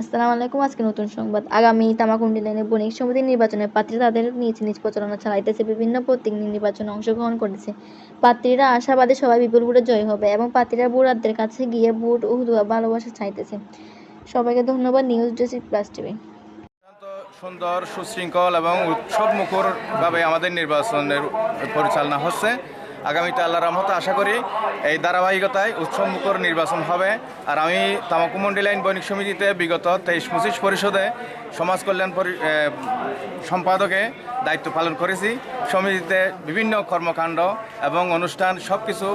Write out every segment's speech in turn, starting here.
আসসালামু আলাইকুম। আজকে নতুন সংবাদ। আগামী তামাকুণ্ডি লাইনে বণিক সমিতির নির্বাচনে প্রার্থীরা তাদের নিজ নিজ প্রচারণা চালাইতেছে। বিভিন্ন প্রতীক নিয়ে নির্বাচনে অংশগ্রহণ করেছে। প্রার্থীরা আশাবাদী সবাই বিপুল ভোটে জয়ী হবে এবং প্রার্থীরা ভোটারদের কাছে গিয়ে ভোট ও ভালোবাসা চাইতেছে। সবাইকে ধন্যবাদ। News desk plus TV. সুন্দর, সুশৃঙ্খল এবং উৎসবমুখরভাবে আমাদের নির্বাচনের পরিচালনা হচ্ছে। আগামীতে আল্লাহর রহমতে আশা করি এই ধারাবাহিকতায় উৎসবমুখর নির্বাচন হবে। আর আমি তামাকুণ্ডি লাইন বণিক সমিতিতে বিগত 23-25 পরিষদে সমাজ কল্যাণ সম্পাদকে দায়িত্ব পালন করেছি। সমিতিতে বিভিন্ন কর্মকাণ্ড এবং অনুষ্ঠান সব কিছু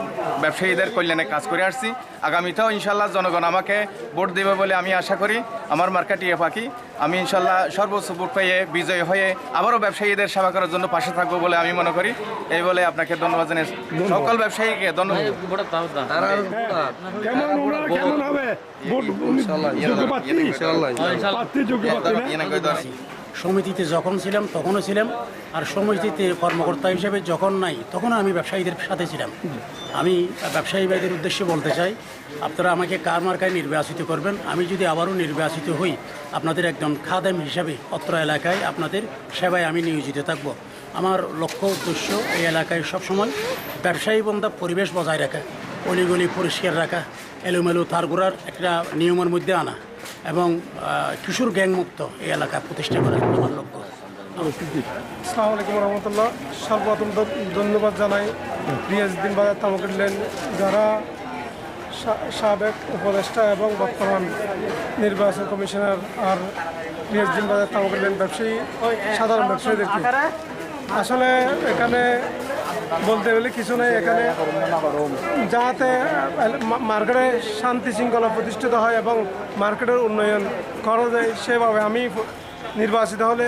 ব্যবসায়ীদের কল্যাণে কাজ করে আসছি। আগামীতেও ইনশাল্লাহ জনগণ আমাকে ভোট দেবে বলে আমি আশা করি। আমার মার্কা টিএ পাখি। আমি ইনশাল্লাহ সর্বোচ্চ ভোট পেয়ে বিজয়ী হয়ে আবারও ব্যবসায়ীদের সেবা করার জন্য পাশে থাকবো বলে আমি মনে করি। এই বলে আপনাকে ধন্যবাদ জানাই। সকল ব্যবসায়ীকে ধন্যবাদ। সমিতিতে যখন ছিলাম তখনও ছিলাম, আর সমিতিতে কর্মকর্তা হিসেবে যখন নাই তখনও আমি ব্যবসায়ীদের সাথে ছিলাম। আমি ব্যবসায়ী ভাইদের উদ্দেশ্যে বলতে চাই, আপনারা আমাকে কার মার্কায় নির্বাচিত করবেন। আমি যদি আবারও নির্বাচিত হই, আপনাদের একজন খাদেম হিসাবে অত্র এলাকায় আপনাদের সেবায় আমি নিয়োজিত থাকব। আমার লক্ষ্য উদ্দেশ্য এই এলাকায় সবসময় ব্যবসায়ী বন্ধা পরিবেশ বজায় রাখা, অলিগলি পরিষ্কার রাখা, এলোমেলো তারগুড়ার একটা নিয়মের মধ্যে আনা এবং কিশোর গ্যাংমুক্ত এই এলাকা প্রতিষ্ঠা করা আমার লক্ষ্য। আসসালামু আলাইকুম রহমতুল্লাহ। সর্বপ্রথম ধন্যবাদ জানাই রিয়াজউদ্দিন বাজার তামাকুণ্ডি লাইন, যারা সাবেক উপদেষ্টা এবং বর্তমান নির্বাচন কমিশনার আর রিয়াজউদ্দিন বাজার তামাকুণ্ডি লাইন ব্যবসায়ী সাধারণ ব্যবসায়ীদেরকে আসলে এখানে বলতে গেলে কিছু নেই। এখানে যাতে মার্কেটে শান্তি শৃঙ্খলা প্রতিষ্ঠিত হয় এবং মার্কেটের উন্নয়ন করা যায়, সেভাবে আমি নির্বাচিত হলে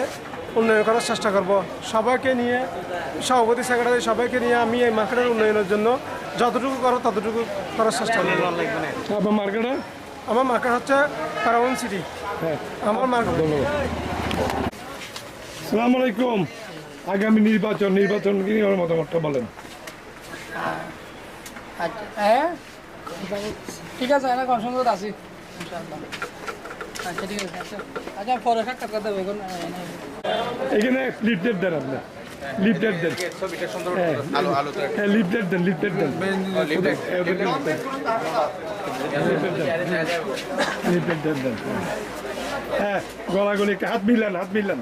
উন্নয়ন করার চেষ্টা করব। সবাইকে নিয়ে, সভাপতি সেক্রেটারি সবাইকে নিয়ে আমি এই মার্কেটের উন্নয়নের জন্য যতটুকু করো ততটুকু করার চেষ্টা করব। আমার মার্কেট হচ্ছে প্যারাগন সিটি। আমার মার্কেট। ধন্যবাদ। আসসালামু আলাইকুম। আগামী নির্বাচন নিয়ে মতামতটা বলেন। ঠিক আছে, অনেক অসংখ্য আছি আচ্ছা ঠিক আছে। আচ্ছা পরে সাক্ষাৎ করতে হবে। এখানে লিফলেট দেন, আপনি লিফলেট দেন, লিফলেট দেন, লিফলেট দেন, লিফলেট দেন। হ্যাঁ, গলাগলি হাত মিলান, হাত মিলান।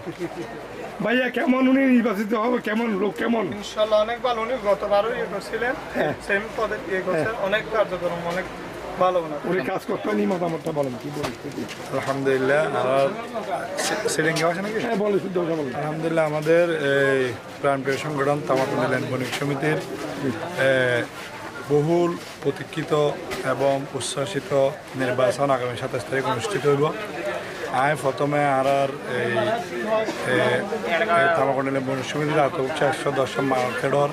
ভাইয়া কেমন উনি নির্বাচিত হবে? কেমন লোক? কেমন? ইনশাআল্লাহ অনেক ভালো। উনি গতবারও করছিলেন, সেম পদে করছেন, অনেক কার্যক্রম, অনেক ভালো উনি কাজ করতে নিয়ে মতামতটা বলেন। কি বলেন? আলহামদুলিল্লাহ। আর সিলিংয়ে আছে নাকি? হ্যাঁ বলে, শুদ্ধ কথা বলেন। আলহামদুলিল্লাহ, আমাদের এই প্রাণপ্রিয় সংগঠন তামাকুণ্ডি লাইন বণিক সমিতির বহুল প্রতীক্ষিত এবং উচ্ছ্বাসিত নির্বাচন আগামী 27 তারিখ অনুষ্ঠিত হইব। আমি প্রথমে আর এই তামাকুণ্ডি লাইন বণিক সমিতির আত্মপক্ষ 110 মার্কেটর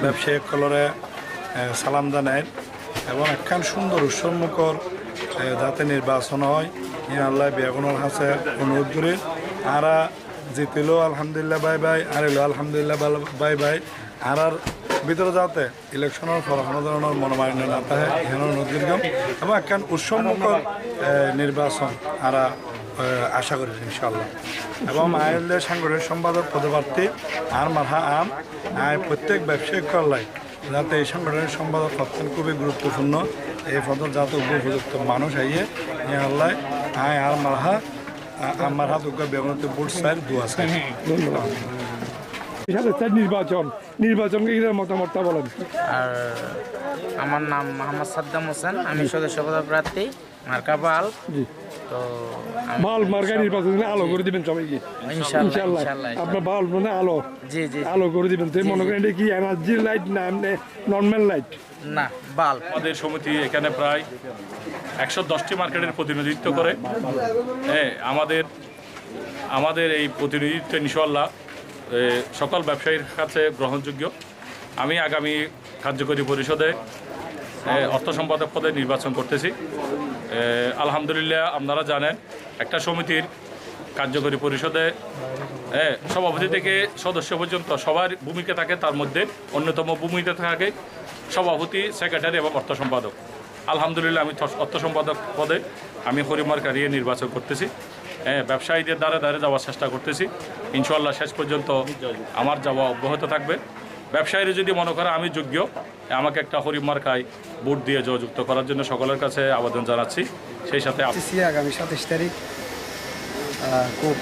ব্যবসায়িক কলরে সালাম জানাই এবং একখান সুন্দর উৎসবমুখর যাতে নির্বাচন হয় আল্লাহ বেগুনের হাসে অনুরোধ করি। আরা জিতিল আলহামদুলিল্লাহ বাই বাই, আর এলো আলহামদুলিল্লাহ বাই বাই। আর ভিতরে যাতে ইলেকশনের পর কোনো ধরনের মনোমালিন্য না থাকে এখানে অনুরোধ করি এবং একখান উৎসবমুখর নির্বাচন আরা আশা করি ইনশাআল্লাহ। এবং আইএলএ সাংগঠনিক সম্পাদক পদপ্রার্থী আর মারহা আয় প্রত্যেক ব্যবসায়িক করলাই যাতে এই সংগঠনের সম্পাদক অত্যন্ত খুবই গুরুত্বপূর্ণ। এই পদের যাতে উপযুক্ত মানুষ আইয়ে আল্লাহ আয় আর মারহা আমার হাত বেগুনতে বুট সাইড দোয়া সাইড। ধন্যবাদ। নির্বাচনকে মতামতটা বলেন। আর আমার নাম মোহাম্মদ সাদ্দাম হোসেন, আমি সদস্য পদপ্রার্থী মার্কা বাল। তো বাল মার্কা নির্বাচন আলো করে দিবেন সবাইকে ইনশাআল্লাহ। আপনার বাল মানে আলো, জি জি আলো করে দিবেন। তো মনে করেন এটা কি এনার্জি লাইট না নর্মাল লাইট? না, বাল। আমাদের সমিতি এখানে প্রায় 110টি মার্কেটের প্রতিনিধিত্ব করে। হ্যাঁ, আমাদের এই প্রতিনিধিত্ব ইনশাআল্লাহ সকল ব্যবসায়ীর কাছে গ্রহণযোগ্য। আমি আগামী কার্যকরী পরিষদে অর্থ সম্পাদক পদে নির্বাচন করতেছি। আলহামদুলিল্লাহ, আপনারা জানেন একটা সমিতির কার্যকরী পরিষদে সভাপতি থেকে সদস্য পর্যন্ত সবার ভূমিকা থাকে। তার মধ্যে অন্যতম ভূমিকা থাকে সভাপতি, সেক্রেটারি এবং অর্থ সম্পাদক। আলহামদুলিল্লাহ, আমি অর্থ সম্পাদক পদে আমি হরিমার্কা নিয়ে নির্বাচন করতেছি। ব্যবসায়ীদের দ্বারে দ্বারে যাওয়ার চেষ্টা করতেছি। ইনশাআল্লাহ শেষ পর্যন্ত আমার যাওয়া অব্যাহত থাকবে। ব্যবসায়ীরা যদি মনে করে আমি যোগ্য, আমাকে একটা হরিমার্কায় ভোট দিয়ে জয়যুক্ত করার জন্য সকলের কাছে আবেদন জানাচ্ছি। সেই সাথে আগামী 27 তারিখ খুব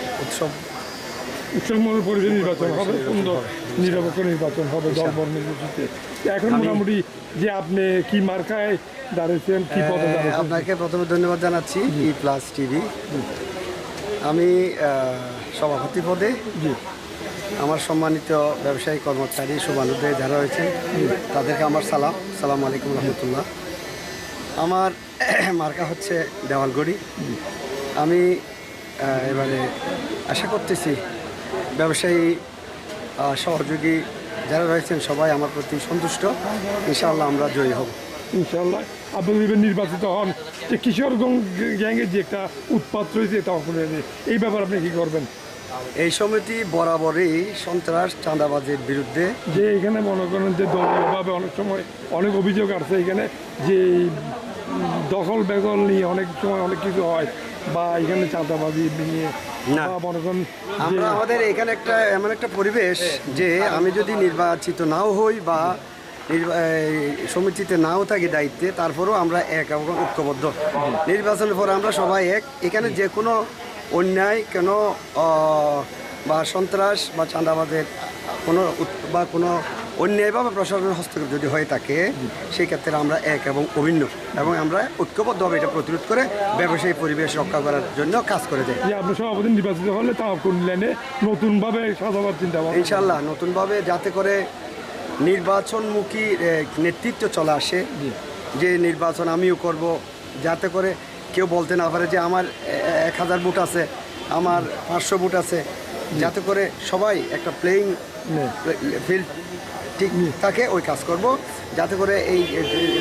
উৎসবমূলক পরিবেশ নির্বাচন হবে, সুন্দর নিরপেক্ষ নির্বাচন হবে দলবল নির্বাচিত। এখন মোটামুটি যে আপনি কি মার্কায় দাঁড়িয়েছেন, কি পদে দাঁড়িয়েছেন? আপনাকে প্রথমে ধন্যবাদ জানাচ্ছি E+ টিভি। আমি সভাপতি পদে। আমার সম্মানিত ব্যবসায়ী কর্মচারী শুভানুদ্দে যারা রয়েছেন তাদেরকে আমার সালাম আলাইকুম রহমতুল্লাহ। আমার মার্কা হচ্ছে দেওয়ালগড়ি। আমি এবারে আশা করতেছি ব্যবসায়ী সহযোগী যারা রয়েছেন সবাই আমার প্রতি সন্তুষ্ট। ইনশাআল্লাহ আমরা জয়ী হব। ইনশাআল্লাহ। আপনি যদি নির্বাচিত হন, যে কিশোরগঞ্জ গ্যাংয়ের যে একটা উৎপাত রয়েছে এটা এই ব্যাপারে আপনি কী করবেন? এই সমিতি বরাবরই সন্ত্রাস চাঁদাবাজির বিরুদ্ধে। যে এখানে মনে করেন যে দলীয়ভাবে অনেক সময় অনেক অভিযোগ আসছে এখানে যে দখল বেগল নিয়ে অনেক সময় অনেক কিছু হয়, বা এখানে চাঁদাবাজি নিয়ে মনে করেন আমরা আমাদের এখানে এমন একটা পরিবেশ যে আমি যদি নির্বাচিত নাও হই বা সমিতিতে নাও থাকি দায়িত্বে, তারপরেও আমরা এক এবং ঐক্যবদ্ধ। নির্বাচনের পর আমরা সবাই এক। এখানে যে কোনো অন্যায় কেন বা সন্ত্রাস বা চাঁদাবাজের কোনো অন্যায়ভাবে প্রশাসনের হস্তক্ষেপ যদি হয়ে থাকে, সেই ক্ষেত্রে আমরা এক এবং অভিন্ন এবং আমরা ঐক্যবদ্ধভাবে এটা প্রতিরোধ করে ব্যবসায়ী পরিবেশ রক্ষা করার জন্য কাজ করে যাই। আপনি সভাপতি নির্বাচিত হলে তা করলেন নতুনভাবে সাজাবার চিন্তা ভাবনা? ইনশাআল্লাহ নতুনভাবে যাতে করে নির্বাচনমুখী নেতৃত্ব চলে আসে, যে নির্বাচন আমিও করব, যাতে করে কেউ বলতে না পারে যে আমার 1000 ভোট আছে, আমার 500 ভোট আছে, যাতে করে সবাই একটা প্লেয়িং ফিল্ড ঠিক থাকে ওই কাজ করব, যাতে করে এই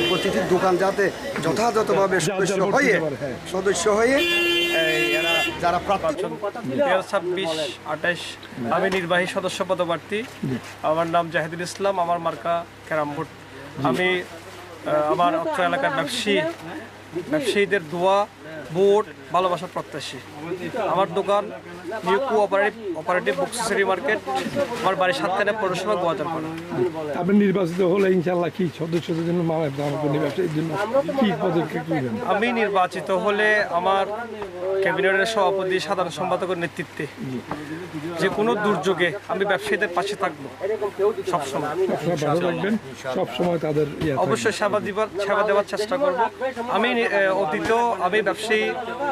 প্রতিটি দোকান যাতে যথাযথভাবে সদস্য হয়ে এরা যারা প্রার্থী 26-28 আমি নির্বাহী সদস্য পদপ্রার্থী। আমার নাম জাহিদুল ইসলাম, আমার মার্কা ক্যারাম বোর্ড। আমি আমার অত্র এলাকার ব্যবসায়ীদের দোয়া ভোট ভালোবাসার প্রত্যাশী। আমার দোকান নিউ কোঅপারেটিভ বুকসেসরি মার্কেট, আমার বাড়ি 7 থানা পৌরসভা গোয়ালপাড়া। আপনি নির্বাচিত হলে ইনশাআল্লাহ কি সদস্যদের জন্য ব্যবসায়ীর জন্য কি পদক্ষেপ নেবেন? আমি নির্বাচিত হলে আমার ক্যাবিনেটের সভাপতি সাধারণ সম্পাদকের নেতৃত্বে যে কোনো দুর্যোগে আমি ব্যবসায়ীদের পাশে থাকবো সবসময়। ভালো থাকবেন, সবসময় তাদের অবশ্যই সেবা দেওয়ার চেষ্টা করব। আমি অতীতেও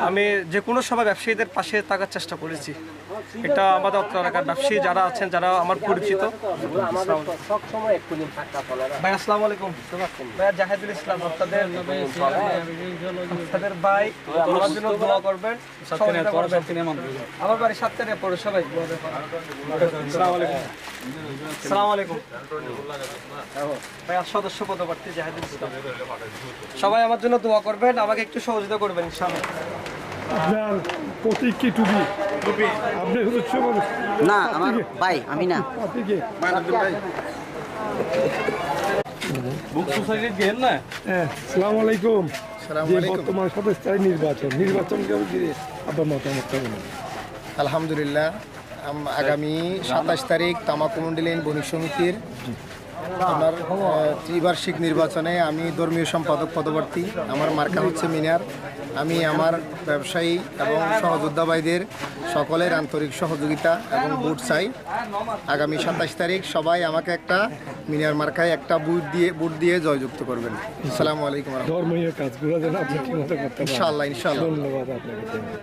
আমি যে কোনো সময় ব্যবসায়ীদের পাশে থাকার চেষ্টা করেছি। এটা আমাদের অত্র এলাকার ব্যবসায়ী যারা আছেন, যারা আমার পরিচিত। ভাই আসসালামু আলাইকুম। ভাই জাহিদুল ইসলাম, আপনাদের ভাই আমার জন্য দোয়া করবেন। আমার বাড়ি 7 থানা পৌরসভায়। আসসালামু আলাইকুম ভাই, সদস্য পদপ্রার্থী জাহিদুল ইসলাম। সবাই আমার জন্য দোয়া করবেন, আমাকে একটু সহযোগিতা করবেন ইনশাআল্লাহ। আপনার প্রতীক কি টুপি? আপনি না, আমার ভাই আমি না। আসসালামু আলাইকুম। যে বর্তমান 27 তারিখ নির্বাচন আপনার মতামত কেমন? আলহামদুলিল্লাহ, আগামী 27 তারিখ তামাকুমন্ডি লেন বণিক সমিতির আমার ত্রিবার্ষিক নির্বাচনে আমি ধর্মীয় সম্পাদক পদপ্রার্থী। আমার মার্কা হচ্ছে মিনার। আমি আমার ব্যবসায়ী এবং সহযোদ্ধা ভাইদের সকলের আন্তরিক সহযোগিতা এবং ভোট চাই। আগামী 27 তারিখ সবাই আমাকে একটা মিনার মার্কায় একটা ভোট দিয়ে জয়যুক্ত করবেন। আসসালামু আলাইকুম। ধর্মীয় কাজগুলো যেন আপনি ঠিক মতো করতে পারেন। ইনশাআল্লাহ। ধন্যবাদ আপনাকে।